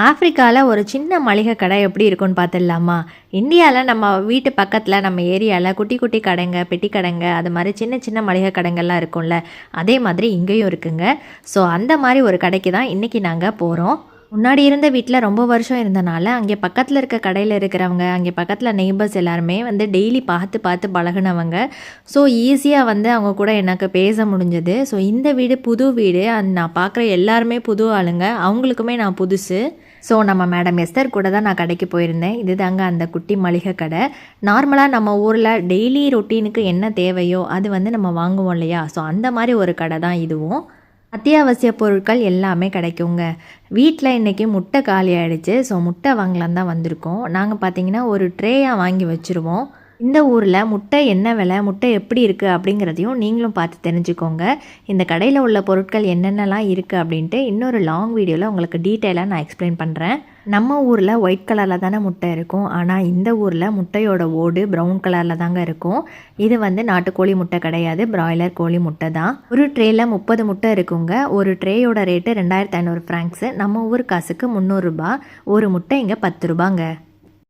ஆஃப்ரிக்காவில் ஒரு சின்ன மளிகை கடை எப்படி இருக்குன்னு பார்த்துடலாமா? இந்தியாவில் நம்ம வீட்டு பக்கத்தில் நம்ம ஏரியாவில் குட்டி குட்டி கடைங்க, பெட்டி கடைங்க, அது மாதிரி சின்ன சின்ன மளிகை கடைங்கள்லாம் இருக்கும்ல, அதே மாதிரி இங்கேயும் இருக்குங்க. ஸோ அந்த மாதிரி ஒரு கடைக்கு தான் இன்றைக்கி நாங்கள் போகிறோம். முன்னாடி இருந்த வீட்டில் ரொம்ப வருஷம் இருந்தனால அங்கே பக்கத்தில் இருக்க கடையில் இருக்கிறவங்க, அங்கே பக்கத்தில் நெய்பர்ஸ் எல்லாருமே வந்து டெய்லி பார்த்து பார்த்து பழகுனவங்க. ஸோ ஈஸியாக வந்து அவங்க கூட எனக்கு பேச முடிஞ்சது. ஸோ இந்த வீடு புது வீடு, நான் பார்க்குற எல்லாருமே புது ஆளுங்க, அவங்களுக்குமே நான் புதுசு. ஸோ நம்ம மேடம் எஸ்தர் கூட தான் நான் கடைக்கு போயிருந்தேன். இது தாங்க அந்த குட்டி மளிகை கடை. நார்மலாக நம்ம ஊரில் டெய்லி ரொட்டீனுக்கு என்ன தேவையோ அது வந்து நம்ம வாங்குவோம் இல்லையா? ஸோ அந்த மாதிரி ஒரு கடை தான் இதுவும். அத்தியாவசிய பொருட்கள் எல்லாமே கிடைக்குங்க. வீட்டில் இன்றைக்கி முட்டை காலி ஆகிடுச்சு. ஸோ முட்டை வாங்கலாம் தான் வந்திருக்கோம். நாங்கள் பார்த்திங்கன்னா ஒரு ட்ரேயாக வாங்கி வச்சுருவோம். இந்த ஊரில் முட்டை என்ன விலை, முட்டை எப்படி இருக்குது அப்படிங்கிறதையும் நீங்களும் பார்த்து தெரிஞ்சுக்கோங்க. இந்த கடையில் உள்ள பொருட்கள் என்னென்னலாம் இருக்குது அப்படின்ட்டு இன்னொரு லாங் வீடியோவில் உங்களுக்கு டீட்டெயிலாக நான் எக்ஸ்பிளைன் பண்ணுறேன். நம்ம ஊரில் ஒயிட் கலரில் தானே முட்டை இருக்கும், ஆனால் இந்த ஊரில் முட்டையோட ஓடு ப்ரௌன் கலரில் தாங்க இருக்கும். இது வந்து நாட்டுக்கோழி முட்டை கிடையாது, பிராய்லர் கோழி முட்டை தான். ஒரு ட்ரேயில் 30 முட்டை இருக்குங்க. ஒரு ட்ரேயோட ரேட்டு 2500 ஃப்ராங்க்ஸு. நம்ம ஊர் காசுக்கு 300 ரூபா. ஒரு முட்டை இங்கே 10 ரூபாங்க.